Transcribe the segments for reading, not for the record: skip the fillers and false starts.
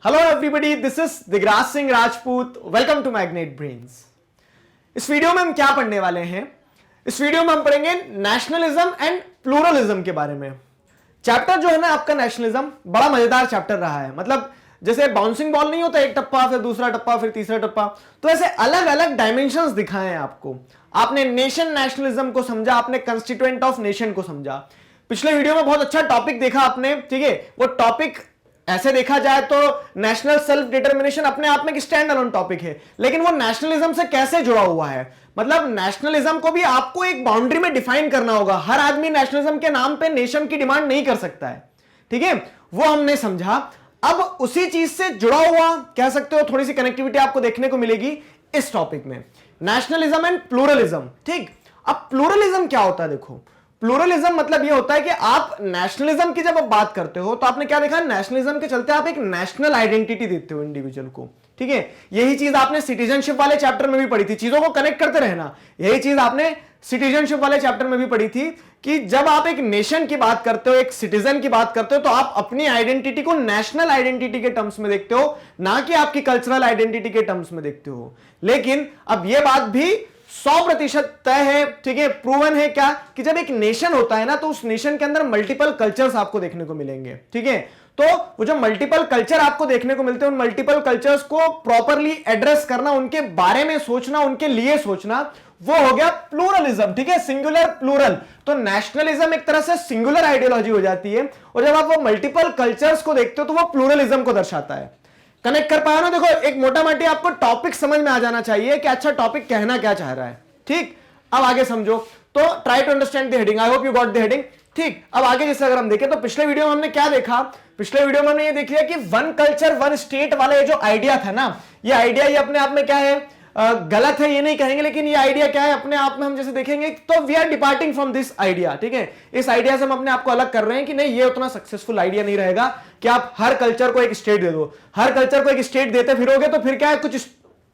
Hello everybody, this is Digraj Singh Rajput. Welcome to Magnet Brains. इस video में हम क्या पढ़ने वाले हैं? इस वीडियो में हम पढ़ेंगे नेशनलिज्म एंड प्लूरलिज्म के बारे में। चैप्टर जो है ना आपका नेशनलिज्म, बड़ा मजेदार चैप्टर रहा है। मतलब जैसे बाउंसिंग बॉल नहीं होता, एक टप्पा फिर दूसरा टप्पा फिर तीसरा टप्पा, तो ऐसे अलग अलग डायमेंशंस दिखाए हैं आपको। आपने नेशन नेशनलिज्म को समझा, आपने कंस्टिट्यूएंट ऑफ नेशन को समझा। पिछले वीडियो में बहुत अच्छा टॉपिक देखा आपने, ठीक है। वो टॉपिक ऐसे देखा जाए तो नेशनल सेल्फ डिटर्मिनेशन अपने आप में एक स्टैंड अलोन टॉपिक है, लेकिन वो नेशनलिज्म से कैसे जुड़ा हुआ है। मतलब नेशनलिज्म को भी आपको एक बाउंड्री में डिफाइन करना होगा। हर आदमी नेशनलिज्म के नाम पे नेशन की डिमांड नहीं कर सकता है, ठीक है। वो हमने समझा। अब उसी चीज से जुड़ा हुआ कह सकते हो, थोड़ी सी कनेक्टिविटी आपको देखने को मिलेगी इस टॉपिक में, नेशनलिज्म एंड प्लूरलिज्म। ठीक, अब प्लूरलिज्म क्या होता है? देखो, प्लूरलिज्म मतलब ये होता है कि आप नेशनलिज्म की जब आप बात करते हो तो आपने क्या देखा, नेशनलिज्म के चलते आप एक नेशनल आइडेंटिटी देते हो इंडिविजुअल को, ठीक है। यही चीज आपने सिटीजनशिप वाले चैप्टर में भी पढ़ी थी। चीजों को कनेक्ट करते रहना। यही चीज आपने सिटीजनशिप वाले चैप्टर में भी पढ़ी थी कि जब आप एक नेशन की बात करते हो, एक सिटीजन की बात करते हो, तो आप अपनी आइडेंटिटी को नेशनल आइडेंटिटी के टर्म्स में देखते हो, ना कि आपकी कल्चरल आइडेंटिटी के टर्म्स में देखते हो। लेकिन अब यह बात भी 100% तय है, ठीक है, प्रूवन है क्या, कि जब एक नेशन होता है ना तो उस नेशन के अंदर मल्टीपल कल्चर्स आपको देखने को मिलेंगे, ठीक है। तो वो जो मल्टीपल कल्चर आपको देखने को मिलते हैं, उन मल्टीपल कल्चर्स को प्रॉपरली एड्रेस करना, उनके बारे में सोचना, उनके लिए सोचना, वो हो गया प्लूरलिज्म, ठीक है, सिंगुलर प्लूरल। तो नेशनलिज्म एक तरह से सिंगुलर आइडियोलॉजी हो जाती है, और जब आप वो मल्टीपल कल्चर्स को देखते हो तो वो प्लूरलिज्म को दर्शाता है। कनेक्ट कर पाया ना? देखो, एक मोटा मोटी आपको टॉपिक समझ में आ जाना चाहिए कि अच्छा टॉपिक कहना क्या चाह रहा है, ठीक। अब आगे समझो, तो try to understand the heading. I hope you got the heading, ठीक। अब आगे जैसे अगर हम देखें तो पिछले वीडियो में हमने क्या देखा, पिछले वीडियो में हमने ये देख लिया कि वन कल्चर वन स्टेट वाला ये जो आइडिया था ना, ये आइडिया ये अपने आप में क्या है, गलत है ये नहीं कहेंगे, लेकिन ये आइडिया क्या है अपने आप में, हम जैसे देखेंगे तो we are departing from this idea, ठीक है। इस आइडिया से हम अपने आप को अलग कर रहे हैं कि नहीं, ये उतना सक्सेसफुल आइडिया नहीं रहेगा कि आप हर कल्चर को एक स्टेट दे दो। हर कल्चर को एक स्टेट देते फिरोगे तो फिर क्या है, कुछ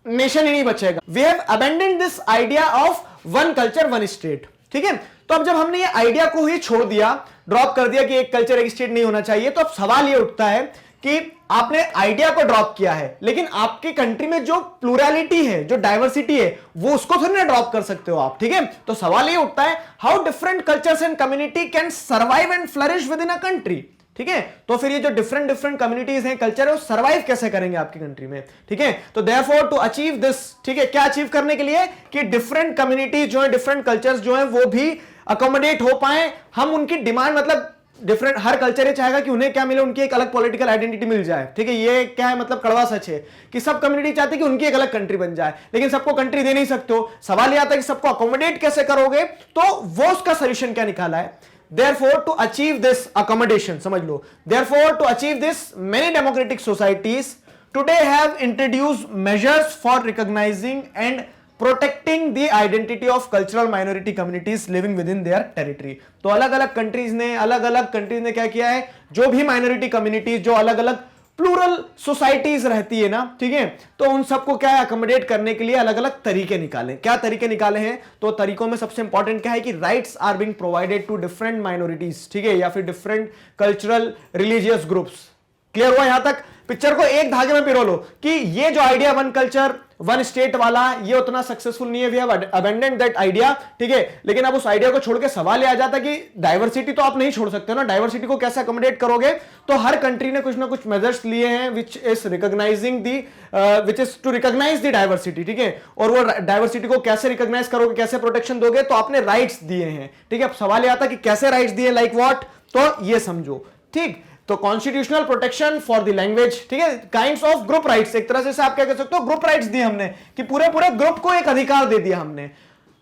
नेशन ही नहीं बचेगा। We have abandoned this idea of one culture one state, ठीक है। तो अब जब हमने ये आइडिया को ही छोड़ दिया, ड्रॉप कर दिया कि एक कल्चर एक स्टेट नहीं होना चाहिए, तो अब सवाल ये उठता है कि आपने आइडिया को ड्रॉप किया है, लेकिन आपकी कंट्री में जो प्लूरलिटी है, जो डाइवर्सिटी है, वो उसको थोड़ी ना ड्रॉप कर सकते हो आप, ठीक है। तो सवाल ये उठता है, how different cultures and community can survive and flourish with in a country, ठीक है। तो फिर ये जो डिफरेंट डिफरेंट कम्युनिटीज हैं, कल्चर है, वो सर्वाइव कैसे करेंगे आपकी कंट्री में, ठीक है। तो देयरफॉर टू अचीव दिस, ठीक है, क्या अचीव करने के लिए कि डिफरेंट कम्युनिटीज जो है, डिफरेंट कल्चर्स जो है, वो भी अकोमोडेट हो पाए। हम उनकी डिमांड, मतलब डिफरेंट, हर कल्चर ये चाहेगा कि उन्हें क्या मिले, उनकी एक अलग पॉलिटिकल आइडेंटिटी मिल जाए, ठीक है। ये क्या है, मतलब कड़वा सच है कि सब कम्युनिटी चाहती है कि उनकी एक अलग कंट्री बन जाए, लेकिन सबको कंट्री दे नहीं सकते हो। सवाल ये आता है कि सबको अकोमोडेट कैसे करोगे, तो वो उसका सोल्यूशन क्या निकाला है। Therefore, to achieve this accommodation, समझ लो, therefore to achieve this, many democratic societies today have introduced measures for recognizing and protecting the identity of cultural minority communities living within their territory। तो अलग अलग countries ने क्या किया है, जो भी माइनॉरिटी कम्युनिटीज, जो अलग अलग प्लूरल सोसाइटीज रहती है ना, ठीक है, तो उन सबको क्या है, अकोमोडेट करने के लिए अलग अलग तरीके निकाले। क्या तरीके निकाले हैं? तो तरीकों में सबसे इंपॉर्टेंट क्या है कि rights are being provided to different minorities, ठीक है, या फिर different cultural religious groups. Clear हुआ? यहां तक पिक्चर को एक धागे में पिरो लो कि ये जो idea one culture one state वाला, ये उतना सक्सेसफुल नहीं है। We have abandoned that idea, ठीक है। लेकिन अब उस आइडिया को छोड़ के सवाल ये आ जाता है कि डाइवर्सिटी तो आप नहीं छोड़ सकते हो ना, डाइवर्सिटी को कैसे अकोमोडेट करोगे। तो हर कंट्री ने कुछ ना कुछ मेजर्स लिए हैं which is recognising the, which is to recognise the diversity, ठीक है। और वो डाइवर्सिटी को कैसे रिकॉग्नाइज करोगे, कैसे प्रोटेक्शन दोगे, तो आपने राइट्स दिए हैं, ठीक है। अब सवाल ये आता है कि कैसे राइट्स दिए, लाइक व्हाट, तो ये समझो, ठीक। तो constitutional protection for the language, ठीक है, काइंड्स ऑफ ग्रुप राइट्स, एक तरह से आप क्या कह सकते हो, ग्रुप राइट्स दिए हमने कि पूरे पूरे ग्रुप को एक अधिकार दे दिया हमने।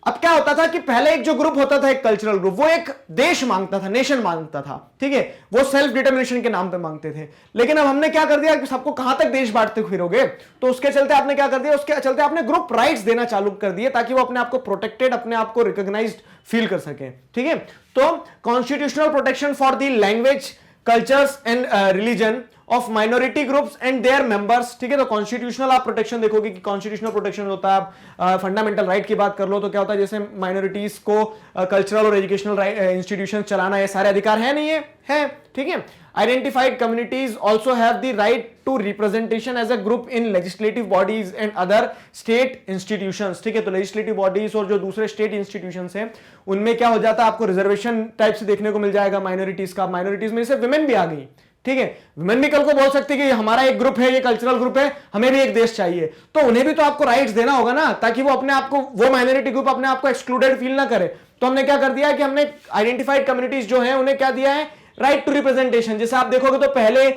अब क्या होता था कि पहले एक जो ग्रुप होता था, एक कल्चरल ग्रुप, वो एक देश मांगता था, नेशन मांगता था, ठीक है, वो सेल्फ डिटर्मिनेशन के नाम पे मांगते थे। लेकिन अब हमने क्या कर दिया कि सबको कहां तक देश बांटते फिरोगे, तो उसके चलते आपने क्या कर दिया, उसके चलते आपने ग्रुप राइट्स देना चालू कर दिए ताकि वो अपने आप को प्रोटेक्टेड, अपने आप को रिकॉग्नाइज्ड फील कर सके, ठीक है। तो constitutional protection for the language, cultures and religion of minority groups and there members, ठीक है। तो कॉन्स्टिट्यूशनल आप प्रोटेक्शन देखोगे कि कॉन्स्टिट्यूशनल प्रोटेक्शन होता है, आप फंडामेंटल राइट की बात कर लो तो क्या होता है, जैसे माइनॉरिटीज को कल्चरल और एजुकेशनल इंस्टीट्यूशन चलाना, ये सारे अधिकार है नहीं है, ठीक है। Identified communities also have the right to representation as a group in legislative bodies and other state institutions. ठीक है, तो legislative bodies और जो दूसरे state institutions हैं उनमें क्या हो जाता है, आपको रिजर्वेशन टाइप से देखने को मिल जाएगा माइनॉरिटीज का. माइनॉरिटीज में से विमेन भी आ गई. ठीक है, विमेन भी कल को बोल सकती है कि हमारा एक ग्रुप है, ये कल्चरल ग्रुप है, हमें भी एक देश चाहिए, तो उन्हें भी तो आपको राइट्स देना होगा ना, ताकि वो अपने आप को, वो माइनॉरिटी ग्रुप अपने आप को एक्सक्लूडेड फील ना करे. तो हमने क्या कर दिया है कि हमने आइडेंटिफाइड कम्युनिटीज जो हैं उन्हें क्या दिया है, राइट टू रिप्रेजेंटेशन. जैसे आप देखोगे तो पहले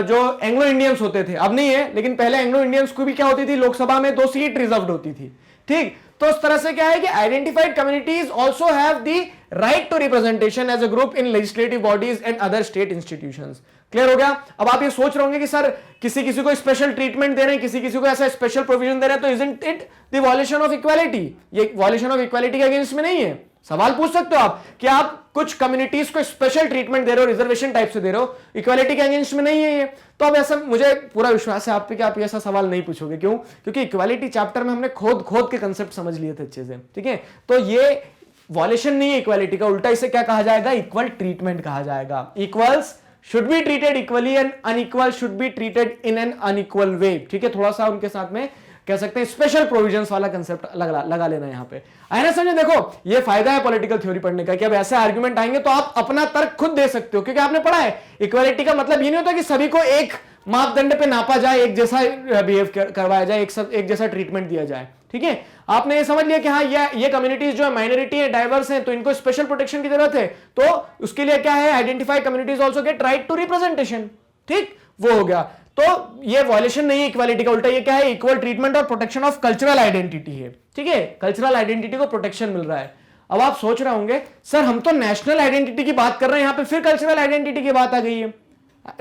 जो एंग्लो इंडियंस होते थे, अब नहीं है, लेकिन पहले एंग्लो इंडियंस को भी क्या होती थी, लोकसभा में 2 सीट रिजर्व्ड होती थी. ठीक, तो उस तरह से क्या है कि identified communities also have the right to representation as a group in legislative bodies and other state institutions. Clear हो गया. अब आप ये सोच रहे होंगे कि सर किसी किसी को स्पेशल ट्रीटमेंट दे रहे हैं, किसी किसी को ऐसा स्पेशल प्रोविजन दे रहे हैं, तो isn't it the violation of equality? ये वॉयलेशन ऑफ इक्वालिटी के अगेंस्ट में नहीं है. सवाल पूछ सकते हो आप कि आप कुछ कम्युनिटीज को स्पेशल ट्रीटमेंट दे रहे हो, रिजर्वेशन टाइप से दे रहे हो, इक्वालिटी के अगेंस्ट में नहीं है ये. तो अब ऐसा, मुझे पूरा विश्वास है आप पे कि आप ऐसा सवाल नहीं पूछोगे. क्यों? क्योंकि इक्वालिटी चैप्टर में हमने खोद के कंसेप्ट समझ लिए थे अच्छे से. ठीक है, तो ये वॉयलेशन नहीं है इक्वालिटी का, उल्टा इसे क्या कहा जाएगा, इक्वल ट्रीटमेंट कहा जाएगा. Equals should be treated equally and unequal should be treated in an unequal way. ठीक है, थोड़ा सा उनके साथ में कह सकते हैं स्पेशल प्रोविजंस वाला कंसेप्ट लगा लेना यहां पे. आए ना समझे? देखो ये फायदा है पॉलिटिकल थ्योरी पढ़ने का कि अब ऐसे आर्गुमेंट आएंगे तो आप अपना तर्क खुद दे सकते हो, क्योंकि आपने पढ़ा है इक्वालिटी का मतलब ये नहीं होता कि सभी को एक मापदंड पे नापा जाए, एक जैसा बिहेव करवाया जाए, एक जैसा ट्रीटमेंट दिया जाए. ठीक है, आपने ये समझ लिया कि हाँ ये कम्युनिटीज जो है माइनॉरिटी है, डाइवर्स हैं, तो इनको स्पेशल प्रोटेक्शन की जरूरत है, तो उसके लिए क्या है, identified communities also get right to representation. ठीक, वो हो गया. तो ये वॉयलेशन नहीं है इक्वालिटी का, उल्टा ये क्या है, इक्वल ट्रीटमेंट और प्रोटेक्शन ऑफ कल्चरल आइडेंटिटी है. ठीक है, कल्चरल आइडेंटिटी को प्रोटेक्शन मिल रहा है. अब आप सोच रहे होंगे सर हम तो नेशनल आइडेंटिटी की बात कर रहे हैं, यहां पे फिर कल्चरल आइडेंटिटी की बात आ गई है.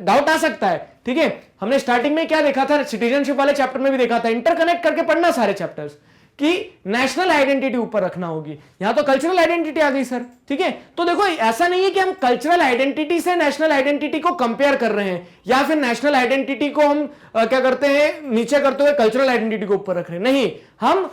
डाउट आ सकता है. ठीक है, हमने स्टार्टिंग में क्या देखा था, सिटीजनशिप वाले चैप्टर में भी देखा था, इंटरकनेक्ट करके पढ़ना सारे चैप्टर्स, कि नेशनल आइडेंटिटी ऊपर रखना होगी. यहां तो कल्चरल आइडेंटिटी आ गई सर. ठीक है, तो देखो ऐसा नहीं है कि हम कल्चरल आइडेंटिटी से नेशनल आइडेंटिटी को कंपेयर कर रहे हैं, या फिर नेशनल आइडेंटिटी को हम क्या करते हैं, नीचे करते हुए कल्चरल आइडेंटिटी को ऊपर रख रहे हैं. नहीं, हम,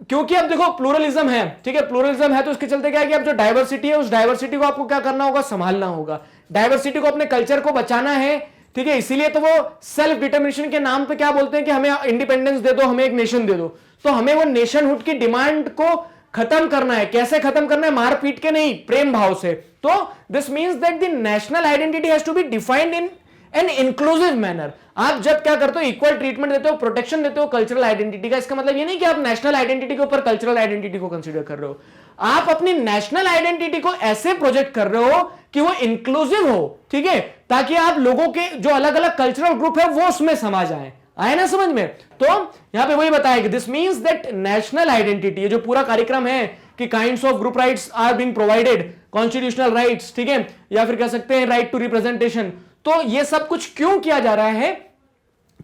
क्योंकि अब देखो प्लूरलिज्म है. ठीक है, प्लूरलिज्म है तो उसके चलते क्या है कि अब जो डाइवर्सिटी है उस डाइवर्सिटी को आपको क्या करना होगा, संभालना होगा. डाइवर्सिटी को, अपने कल्चर को बचाना है. ठीक है, इसीलिए तो वो सेल्फ डिटर्मिनेशन के नाम पे क्या बोलते हैं कि हमें इंडिपेंडेंस दे दो, हमें एक नेशन दे दो. तो हमें वो नेशनहुड की डिमांड को खत्म करना है. कैसे खत्म करना है? मारपीट के नहीं, प्रेम भाव से. तो this means that the national identity has to be defined in an inclusive manner. आप जब क्या करते हो, इक्वल ट्रीटमेंट देते हो, प्रोटेक्शन देते हो कल्चरल आइडेंटिटी का, इसका मतलब ये नहीं कि आप नेशनल आइडेंटिटी के ऊपर कल्चरल आइडेंटिटी को कंसीडर कर रहे हो. आप अपनी नेशनल आइडेंटिटी को ऐसे प्रोजेक्ट कर रहे हो कि वो इंक्लूसिव हो. ठीक है, ताकि आप लोगों के जो अलग अलग कल्चरल ग्रुप है वो उसमें समा जाए. आए ना समझ में? तो यहां पे वही बताया कि this means that national identity, ये जो पूरा कार्यक्रम है कि kinds of group rights are being provided, constitutional rights, ठीक है, या फिर कह सकते हैं राइट टू रिप्रेजेंटेशन. तो ये सब कुछ क्यों किया जा रहा है?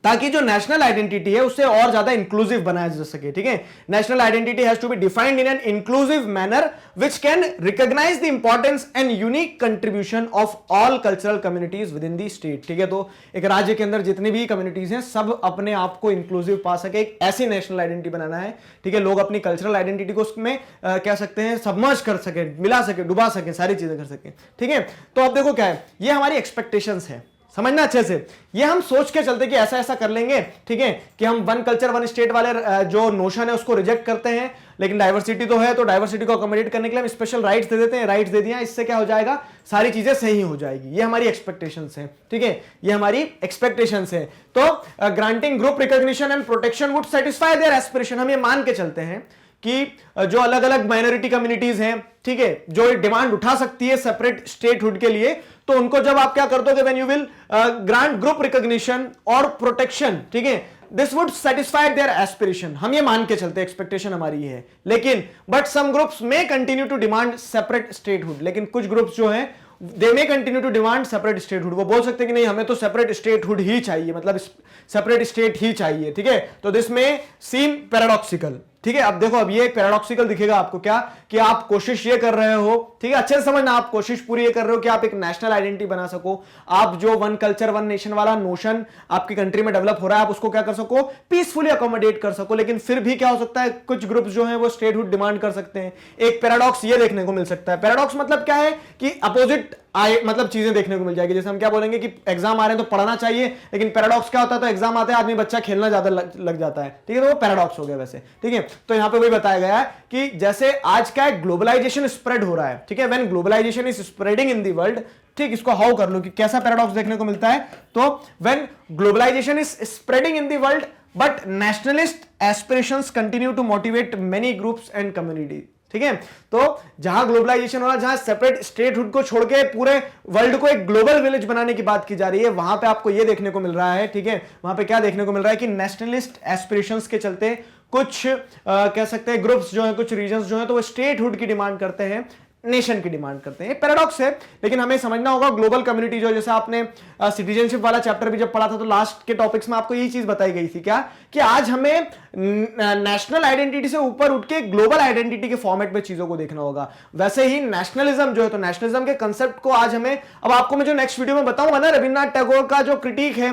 ताकि जो नेशनल आइडेंटिटी है उससे और ज्यादा इंक्लूसिव बनाया जा सके. ठीक है, national identity has to be defined in an inclusive manner which can recognise the importance and unique contribution of all cultural communities within the state. ठीक है, तो एक राज्य के अंदर जितनी भी कम्युनिटीज हैं सब अपने आप को इंक्लूसिव पा सके, एक ऐसी नेशनल आइडेंटिटी बनाना है. ठीक है, लोग अपनी कल्चरल आइडेंटिटी को उसमें कह सकते हैं सबमर्ज कर सके, मिला सके, डुबा सके, सारी चीजें कर सके. ठीक है, तो अब देखो क्या है, ये हमारी एक्सपेक्टेशंस है, समझना अच्छे से. ये हम सोच के चलते कि ऐसा ऐसा कर लेंगे. ठीक है, कि हम वन कल्चर वन स्टेट वाले जो नोशन है उसको रिजेक्ट करते हैं, लेकिन डाइवर्सिटी तो है, तो डाइवर्सिटी को अकोमोडेट करने के लिए हम स्पेशल राइट्स दे देते हैं. राइट्स दे दिया, इससे क्या हो जाएगा, सारी चीजें सही हो जाएगी. ये हमारी एक्सपेक्टेशंस है. ठीक है, ये हमारी एक्सपेक्टेशंस है. तो granting group recognition and protection would satisfy their aspiration. हम ये मान के चलते हैं कि जो अलग अलग माइनॉरिटी कम्युनिटीज हैं, ठीक है, जो डिमांड उठा सकती है सेपरेट स्टेटहुड के लिए, तो उनको जब आप क्या कर दोगे, when you will grant group recognition और प्रोटेक्शन, ठीक है, this would satisfy their aspiration. हम ये मान के चलते, एक्सपेक्टेशन हमारी है. लेकिन but some groups may continue to demand separate statehood. लेकिन कुछ ग्रुप्स जो हैं they may continue to demand separate statehood. वो बोल सकते हैं कि नहीं, हमें तो सेपरेट स्टेटहुड ही चाहिए, मतलब सेपरेट स्टेट ही चाहिए. ठीक है, तो दिस में सीम पैराडॉक्सिकल. ठीक है, अब देखो, अब ये पैराडॉक्सिकल दिखेगा आपको क्या, कि आप कोशिश ये कर रहे हो, ठीक है, अच्छे से समझना, आप कोशिश पूरी ये कर रहे हो कि आप एक नेशनल आइडेंटिटी बना सको. आप जो वन कल्चर वन नेशन वाला नोशन आपकी कंट्री में डेवलप हो रहा है, आप उसको क्या कर सको, पीसफुली अकोमोडेट कर सको. लेकिन फिर भी क्या हो सकता है, कुछ ग्रुप्स जो हैं वो स्टेटहुड डिमांड कर सकते हैं. एक पैराडॉक्स ये देखने को मिल सकता है. पैराडॉक्स मतलब क्या है कि अपोजिट मतलब चीजें देखने को मिल जाएगी। जैसे हम क्या बोलेंगे कि एग्जाम आ रहे हैं तो पढ़ना चाहिए, लेकिन पैराडॉक्स क्या होता है, तो एग्जाम आते हैं आदमी बच्चा खेलना ज्यादा लग जाता है, ठीक है, तो वो पैराडॉक्स हो गया वैसे, ठीक है। तो यहाँ पे वही बताया गया है कि जैसे आज क्या है, ग्लोबलाइजेशन स्प्रेड हो रहा है, ठीक है, when globalisation is spreading in the world, ठीक, इसको हाउ कर लो कि कैसा पैराडॉक्स देखने को मिलता है, तो when globalisation is spreading in the world but nationalist aspirations continue to motivate many groups and community, ठीक है। तो जहां ग्लोबलाइजेशन हो रहा है, जहां सेपरेट स्टेटहुड को छोड़ के पूरे वर्ल्ड को एक ग्लोबल विलेज बनाने की बात की जा रही है, वहां पे आपको यह देखने को मिल रहा है, ठीक है, वहां पे क्या देखने को मिल रहा है कि नेशनलिस्ट एस्पिरेशंस के चलते कुछ कह सकते हैं ग्रुप्स जो है, कुछ रीजन्स जो है, तो वो स्टेटहुड की डिमांड करते हैं, नेशन की डिमांड करते हैं। ये पैराडॉक्स है, लेकिन हमें समझना होगा ग्लोबल कम्युनिटी जो, जैसे आपने सिटीजनशिप वाला चैप्टर भी जब पढ़ा था तो लास्ट के टॉपिक्स में आपको यही चीज बताई गई थी क्या, कि आज हमें नेशनल आइडेंटिटी से ऊपर उठ के ग्लोबल आइडेंटिटी के फॉर्मेट में चीजों को देखना होगा। वैसे ही नेशनलिज्म जो है, तो नेशनलिज्म के कंसेप्ट को आज हमें, अब आपको मैं जो नेक्स्ट वीडियो में बताऊंगा ना, रविन्द्रनाथ टैगोर का जो क्रिटिक है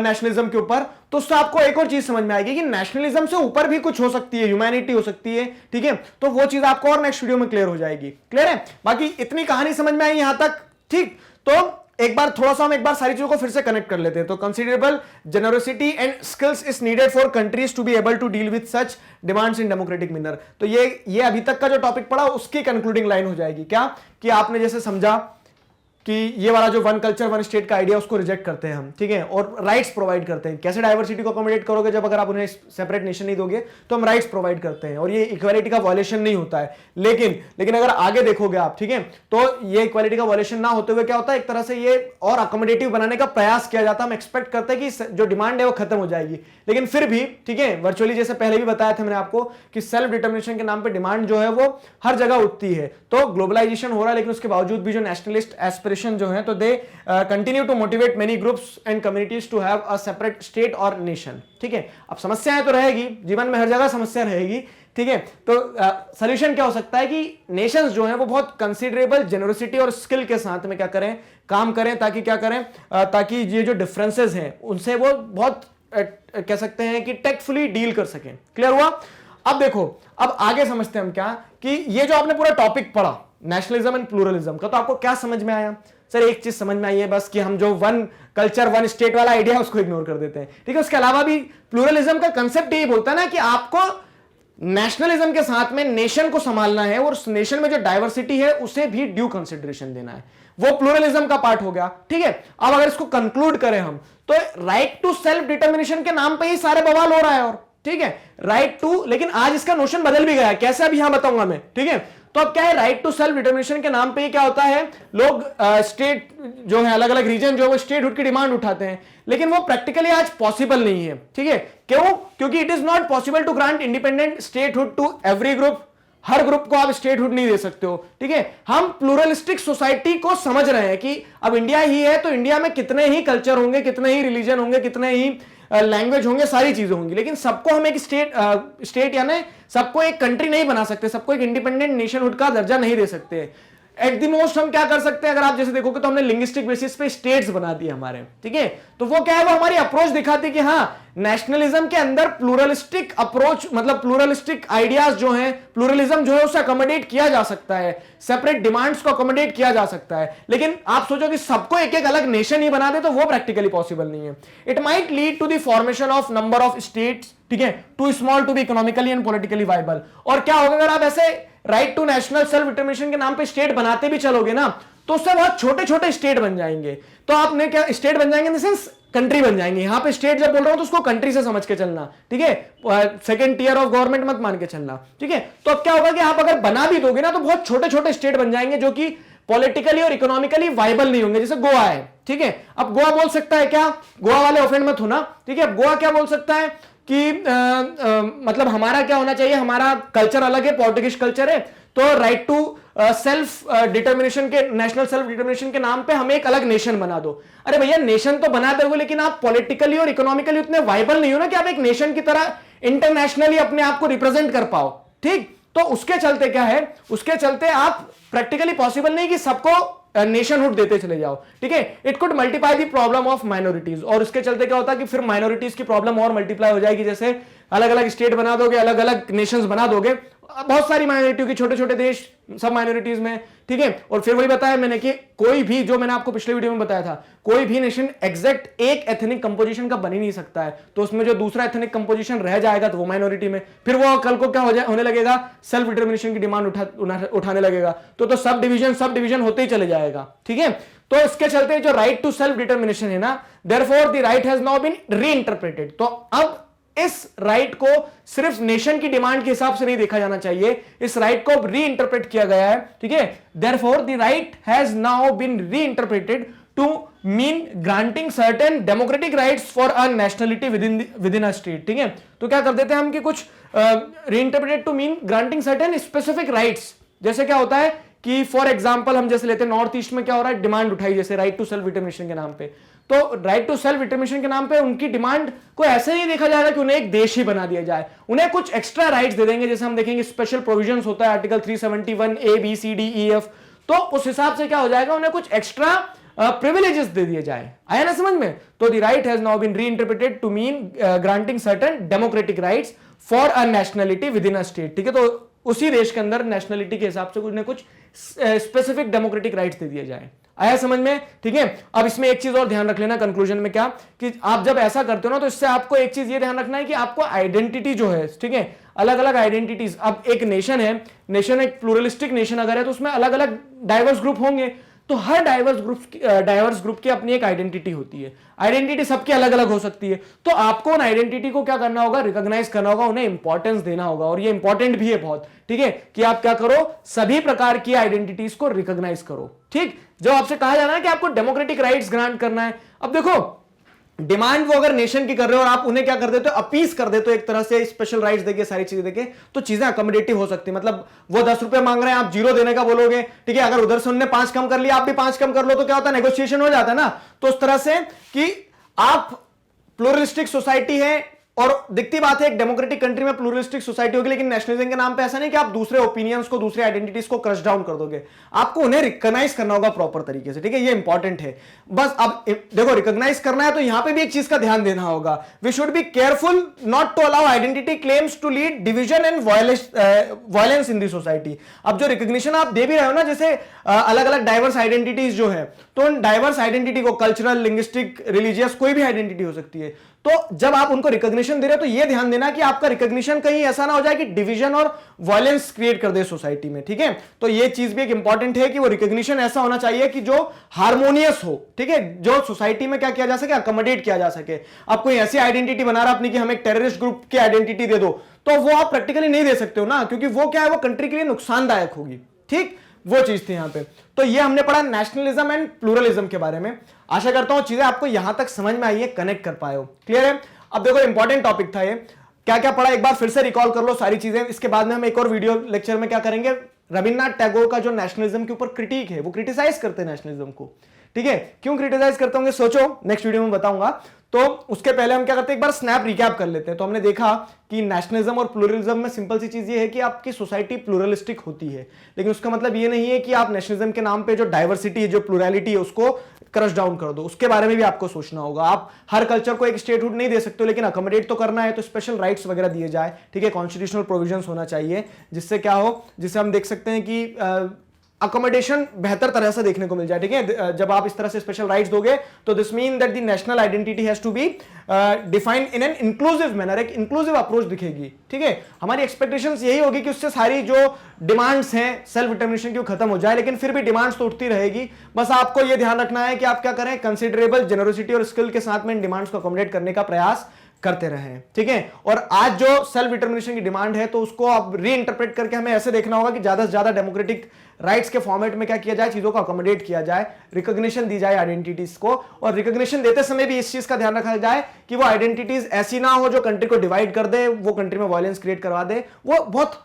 नेशनलिज्म के ऊपर, तो उससे आपको एक और चीज समझ में आएगी कि नेशनलिज्म से ऊपर भी कुछ हो सकती है, ह्यूमैनिटी हो सकती है, ठीक है, तो वो चीज आपको और नेक्स्ट वीडियो में क्लियर हो जाएगी। क्लियर है? बाकी इतनी कहानी समझ में आई यहां तक, ठीक। तो एक बार थोड़ा सा हम एक बार सारी चीजों को फिर से कनेक्ट कर लेते हैं। तो considerable generosity and skills is needed for countries to be able to deal with such demands in democratic manner. तो ये अभी तक का जो टॉपिक पढ़ा उसकी कंक्लूडिंग लाइन हो जाएगी क्या, कि आपने जैसे समझा कि ये वाला जो वन कल्चर वन स्टेट का आइडिया, उसको रिजेक्ट करते हैं हम, ठीक है, और राइट्स प्रोवाइड करते हैं। कैसे डाइवर्सिटी को अकोमोडेट करोगे, जब अगर आप उन्हें सेपरेट नेशन नहीं दोगे तो हम राइट्स प्रोवाइड करते हैं, और ये इक्वालिटी का वायलेशन नहीं होता है। लेकिन अगर आगे देखोगे आप, ठीक है, तो ये इक्वालिटी का वायलेशन ना होते हुए क्या होता है, एक तरह से ये और अकोमोडेटिव बनाने का प्रयास किया जाता है। हम एक्सपेक्ट करते हैं कि जो डिमांड है वो खत्म हो जाएगी, लेकिन फिर भी, ठीक है, वर्चुअली जैसे पहले भी बताया था मैंने आपको कि सेल्फ डिटर्मिनेशन के नाम पे डिमांड जो है वो हर जगह उठती है। तो ग्लोबलाइजेशन हो रहा है, लेकिन उसके बावजूद भी जो नेशनलिस्ट एस्पिरेशन जो है, तो they continue to motivate many groups and communities to have a separate state और नेशन, ठीक है। अब समस्याएं तो रहेगी, जीवन में हर जगह समस्या रहेगी, ठीक है। तो सॉल्यूशन क्या हो सकता है कि नेशंस जो हैं वो बहुत कंसीडरेबल जेनरोसिटी और स्किल के साथ में क्या करें, काम करें, ताकि क्या करें, ताकि ये जो डिफरेंसेस हैं उनसे वो बहुत कह सकते हैं कि टेक्टफुली डील कर सकें। क्लियर हुआ? अब देखो, अब आगे समझते हैं हम क्या, कि ये जो आपने पूरा टॉपिक पढ़ा नेशनलिज्म एंड प्लूरलिज्म का, तो आपको क्या समझ में आया? सर एक चीज समझ में आई है बस, कि हम जो वन कल्चर वन स्टेट वाला आइडिया है उसको इग्नोर कर देते हैं, ठीक है। उसके अलावा भी प्लूरलिज्म का कंसेप्ट यही बोलता है ना कि आपको नेशनलिज्म के साथ में नेशन को संभालना है, और उस नेशन में जो डाइवर्सिटी है उसे भी ड्यू कंसिडरेशन देना है, वो प्लूरलिज्म का पार्ट हो गया, ठीक है। अब अगर इसको कंक्लूड करें हम, तो राइट टू सेल्फ डिटर्मिनेशन के नाम पे ही सारे बवाल हो रहा है, और ठीक है, राइट टू, लेकिन आज इसका नोशन बदल भी गया है, कैसे अभी यहां बताऊंगा मैं, ठीक है। तो अब क्या है, राइट टू सेल्फ डिटर्मिनेशन के नाम पे ही क्या होता है, लोग स्टेट जो है, अलग अलग रीजन जो है वो स्टेटहुड की डिमांड उठाते हैं, लेकिन वो प्रैक्टिकली आज पॉसिबल नहीं है, ठीक है। क्यों? क्योंकि it is not possible to grant independent statehood to every group. हर ग्रुप को आप स्टेटहुड नहीं दे सकते हो, ठीक है। हम प्लूरलिस्टिक सोसाइटी को समझ रहे हैं कि अब इंडिया ही है, तो इंडिया में कितने ही कल्चर होंगे, कितने ही रिलीजन होंगे, कितने ही लैंग्वेज होंगे, सारी चीजें होंगी, लेकिन सबको हम एक स्टेट यानी सबको एक कंट्री नहीं बना सकते, सबको एक इंडिपेंडेंट नेशनहुड का दर्जा नहीं दे सकते। एट द मोस्ट हम क्या कर सकते हैं, अगर आप जैसे देखोगे तो हमने लिंग्विस्टिक बेसिस पे स्टेट्स बना दिए हमारे, ठीक है। तो वो क्या है, वो हमारी अप्रोच दिखाती है कि हाँ, नेशनलिज्म के अंदर प्लूरलिस्टिक अप्रोच, मतलब प्लूरलिस्टिक आइडियाज जो हैं, प्लूरलिज्म जो है उसे अकोमोडेट किया जा सकता है, सेपरेट डिमांड्स को अकोमोडेट किया जा सकता है। लेकिन आप सोचो कि सबको एक एक अलग नेशन ही बना दे, तो वो प्रैक्टिकली पॉसिबल नहीं है। It might lead to the formation of number of states, ठीक है, too small to be economically and politically viable. और क्या होगा अगर आप ऐसे right to national self determination के नाम पे स्टेट बनाते भी चलोगे ना, तो उससे बहुत छोटे छोटे स्टेट बन जाएंगे। तो आपने क्या, स्टेट बन जाएंगे इन द सेंस कंट्री बन जाएंगे। यहां पे स्टेट जब बोल रहा हूं तो उसको कंट्री से समझ के चलना, ठीक है, सेकंड टियर ऑफ गवर्नमेंट मत मान के चलना, ठीक है। तो अब क्या होगा कि आप अगर बना भी दोगे ना, तो बहुत छोटे छोटे स्टेट बन जाएंगे जो कि पॉलिटिकली और इकोनॉमिकली वाइबल नहीं होंगे। जैसे गोवा है, ठीक है, अब गोवा बोल सकता है क्या, गोवा वाले ऑफेंड मत होना, ठीक है। अब गोवा क्या बोल सकता है कि मतलब हमारा क्या होना चाहिए, हमारा कल्चर अलग है, पोर्टुगीज कल्चर है, तो राइट टू सेल्फ डिटर्मिनेशन के, नेशनल सेल्फ डिटर्मिनेशन के नाम पे हमें एक अलग नेशन बना दो। अरे भैया, नेशन तो बना दोगे, लेकिन आप पॉलिटिकली और इकोनॉमिकली उतने वाइबल नहीं हो ना कि आप एक नेशन की तरह इंटरनेशनली अपने आप को रिप्रेजेंट कर पाओ, ठीक। तो उसके चलते क्या है, उसके चलते आप प्रैक्टिकली पॉसिबल नहीं कि सबको नेशनहुड देते चले जाओ, ठीक है। It could multiply the problem of minorities, और उसके चलते क्या होता है कि फिर माइनॉरिटीज की प्रॉब्लम और मल्टीप्लाई हो जाएगी। जैसे अलग अलग स्टेट बना दोगे, अलग अलग नेशंस बना दोगे, बहुत सारी माइनॉरिटी की, छोटे छोटे देश सब माइनॉरिटीज में, ठीक है। और फिर वही बताया मैंने कि कोई भी, जो मैंने आपको पिछले वीडियो में बताया था, कोई भी नेशन एग्जैक्ट एक एथनिक कंपोजिशन का बन ही नहीं सकता है। तो उसमें जो दूसरा एथनिक कंपोजिशन रह जाएगा तो वो माइनॉरिटी में, फिर वो कल को क्या होने लगेगा, सेल्फ डिटर्मिनेशन की डिमांड उठाने लगेगा, तो सब डिवीजन होते ही चले जाएगा, ठीक है। तो इसके चलते जो राइट टू सेल्फ डिटर्मिनेशन है ना, therefore the right has now been reinterpreted. तो अब इस राइट को सिर्फ नेशन की डिमांड के हिसाब से नहीं देखा जाना चाहिए, इस राइट को रीइंटरप्रेट किया गया है, ठीक है। Therefore the right has now been reinterpreted to mean granting certain democratic rights for a nationality within a state, ठीक है। तो क्या कर देते हैं हम कि कुछ reinterpreted to mean granting certain specific rights. जैसे क्या होता है कि फॉर एग्जांपल हम जैसे लेते हैं नॉर्थ ईस्ट में क्या हो रहा है, डिमांड उठाई जैसे राइट टू सेल्फ डिटर्मिनेशन के नाम पे, तो राइट टू सेल्फ डिटर्मिनेशन के नाम पे उनकी डिमांड को ऐसे नहीं देखा जाएगा कि उन्हें एक देश ही बना दिया जाए, उन्हें कुछ एक्स्ट्रा राइट्स दे देंगे। जैसे हम देखेंगे स्पेशल प्रोविजंस होता है article 371 A B C D E F, तो उस हिसाब से क्या हो जाएगा, उन्हें कुछ एक्स्ट्रा प्रिविलेजेस दे दिए जाए। आया ना समझ में। तो the right has now been reinterpreted to mean granting certain democratic rights for a nationality within a state, ठीक है। तो उसी देश के अंदर नेशनलिटी के हिसाब से उन्हें कुछ स्पेसिफिक डेमोक्रेटिक राइट्स दे दिए जाए। आया समझ में, ठीक है। अब इसमें एक चीज और ध्यान रख लेना कंक्लूजन में, क्या कि आप जब ऐसा करते हो ना, तो इससे आपको एक चीज ये ध्यान रखना है कि आपको आइडेंटिटी जो है, ठीक है, अलग अलग आइडेंटिटीज। अब एक नेशन है, नेशन एक प्लूरलिस्टिक नेशन अगर है, तो उसमें अलग अलग डाइवर्स ग्रुप होंगे, तो हर डाइवर्स ग्रुप की अपनी एक आइडेंटिटी होती है। आइडेंटिटी सबकी अलग अलग हो सकती है, तो आपको उन आइडेंटिटी को क्या करना होगा, रिकॉग्नाइज करना होगा, उन्हें इंपॉर्टेंस देना होगा। और ये इंपॉर्टेंट भी है बहुत, ठीक है, कि आप क्या करो, सभी प्रकार की आइडेंटिटीज को रिकॉग्नाइज करो, ठीक। जो आपसे कहा जा रहा है कि आपको डेमोक्रेटिक राइट्स ग्रांट करना है, अब देखो डिमांड वो अगर नेशन की कर रहे हो और आप उन्हें क्या कर देते हो, अपीस कर देते हो एक तरह से, स्पेशल राइट्स देके, सारी चीजें देके, तो चीजें अकोमोडेटिव हो सकती है। मतलब वो 10 रुपए मांग रहे हैं, आप 0 देने का बोलोगे, ठीक है, अगर उधर से उन्होंने 5 कम कर लिया, आप भी 5 कम कर लो, तो क्या होता है, नेगोशिएशन हो जाता है ना। तो उस तरह से कि आप प्लूरलिस्टिक सोसाइटी है, और दिखती बात है एक डेमोक्रेटिक कंट्री में प्लूरलिस्टिक सोसाइटी होगी, लेकिन नेशनलिज्म के नाम पे ऐसा नहीं कि आप दूसरे ओपिनियंस को, दूसरे आइडेंटिटीज को क्रश डाउन कर दोगे, आपको उन्हें रिकॉग्नाइज करना होगा प्रॉपर तरीके से, ठीक है, ये इंपॉर्टेंट है। बस अब देखो रिकॉग्नाइज करना है तो यहां पे भी एक चीज का ध्यान देना होगा, we should be careful not to allow identity claims to lead division and violence in the society. अब जो रिकॉग्निशन आप दे भी रहे हो ना, जैसे अलग अलग डाइवर्स आइडेंटिटीज जो है, तो उन डाइवर्स आइडेंटिटी को, कल्चरल, लिंग्विस्टिक, रिलीजियस, कोई भी आइडेंटिटी हो सकती है, तो जब आप उनको रिकॉग्निशन दे रहे हो तो ये ध्यान देना कि आपका रिकॉग्निशन कहीं ऐसा ना हो जाए कि डिवीजन और वायलेंस क्रिएट कर दे सोसाइटी में, ठीक है। तो ये चीज भी एक इंपॉर्टेंट है कि वो रिकॉग्निशन ऐसा होना चाहिए कि जो हार्मोनियस हो, ठीक है, जो सोसाइटी में क्या किया जा सके, अकोमोडेट किया जा सके। आप कोई ऐसी आइडेंटिटी बना रहा अपनी कि हम एक टेररिस्ट ग्रुप की आइडेंटिटी दे दो, तो वो आप प्रैक्टिकली नहीं दे सकते हो ना, क्योंकि वो क्या है, वो कंट्री के लिए नुकसानदायक होगी, ठीक, वो चीज थी यहां पे। तो ये हमने पढ़ा नेशनलिज्म एंड प्लूरलिज्म के बारे में। आशा करता हूं चीजें आपको यहां तक समझ में आई है, कनेक्ट कर पाए हो, क्लियर है। अब देखो इंपॉर्टेंट टॉपिक था ये, क्या क्या पढ़ा एक बार फिर से रिकॉल कर लो सारी चीजें। इसके बाद में हम एक और वीडियो लेक्चर में क्या करेंगे, रविन्द्रनाथ टैगोर का जो नेशनलिज्म के ऊपर क्रिटिक है, वो क्रिटिसाइज करते हैं नेशनलिज्म को, ठीक है। क्यों क्रिटिसाइज करते होंगे सोचो, नेक्स्ट वीडियो में बताऊंगा। तो उसके पहले हम क्या करते हैं, एक बार स्नैप रिकैप कर लेते हैं। तो हमने देखा कि नेशनलिज्म और प्लूरलिज्म में सिंपल सी चीज ये है कि आपकी सोसाइटी प्लूरलिस्टिक होती है, लेकिन उसका मतलब ये नहीं है कि आप नेशनलिज्म के नाम पे जो डाइवर्सिटी है, जो प्लूरलिटी है, उसको क्रश डाउन कर दो। उसके बारे में भी आपको सोचना होगा। आप हर कल्चर को एक स्टेटहुड नहीं दे सकते हो, लेकिन अकोमोडेट तो करना है, तो स्पेशल राइट्स वगैरह दिए जाए, ठीक है, कॉन्स्टिट्यूशनल प्रोविजंस होना चाहिए, जिससे क्या हो, जिससे हम देख सकते हैं कि अकोमोडेशन बेहतर तरह से देखने को मिल जाए, ठीक है। जब आप इस तरह से स्पेशल राइट्स दोगे तो this mean that the national identity has to be defined in an inclusive manner, एक इंक्लूसिव अप्रोच दिखेगी, ठीक है। हमारी एक्सपेक्टेशंस यही होगी कि उससे सारी जो डिमांड्स हैं सेल्फ डिटर्मिनेशन की वो खत्म हो जाए, लेकिन फिर भी डिमांड्स तो उठती रहेगी। बस आपको यह ध्यान रखना है कि आप क्या करें, कंसिडरेबल जेनरोसिटी और स्किल के साथ में इन डिमांड्स को अकोमोडेट करने का प्रयास करते रहे, ठीक है। और आज जो सेल्फ डिटर्मिनेशन की डिमांड है, तो उसको अब रीइंटरप्रेट करके हमें ऐसे देखना होगा कि ज्यादा से ज्यादा डेमोक्रेटिक राइट्स के फॉर्मेट में क्या किया जाए, चीजों को अकोमोडेट किया जाए, रिकॉग्निशन दी जाए आइडेंटिटीज को, और रिकॉग्निशन देते समय भी इस चीज का ध्यान रखा जाए कि वो आइडेंटिटीज ऐसी ना हो जो कंट्री को डिवाइड कर दे, वो कंट्री में वायलेंस क्रिएट करवा दे। वो बहुत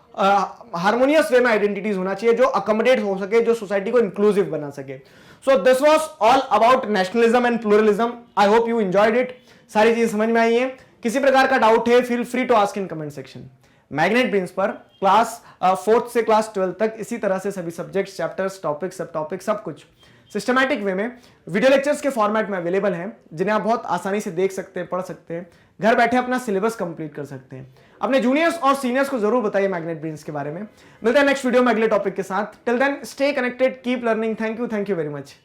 हार्मोनियस वे में आइडेंटिटीज होना चाहिए, जो अकोमोडेट हो सके, जो सोसाइटी को इंक्लूसिव बना सके। So this was all about nationalism and pluralism. I hope you enjoyed it. सारी चीजें समझ में आई है। किसी प्रकार का डाउट है, feel free to ask in comment section. Magnet Brains पर क्लास 4th से क्लास 12 तक इसी तरह से सभी subjects, chapters, topics, subtopic, सब कुछ सिस्टमैटिक वे में वीडियो लेक्चर्स के फॉर्मेट में अवेलेबल हैं, जिन्हें आप बहुत आसानी से देख सकते हैं, पढ़ सकते हैं, घर बैठे अपना सिलेबस कंप्लीट कर सकते हैं। अपने जूनियर्स और सीनियर्स को जरूर बताइए मैग्नेट ब्रेन्स के बारे में। मिलते हैं नेक्स्ट वीडियो में अगले टॉपिक के साथ। Till then stay connected, keep learning. Thank you very much.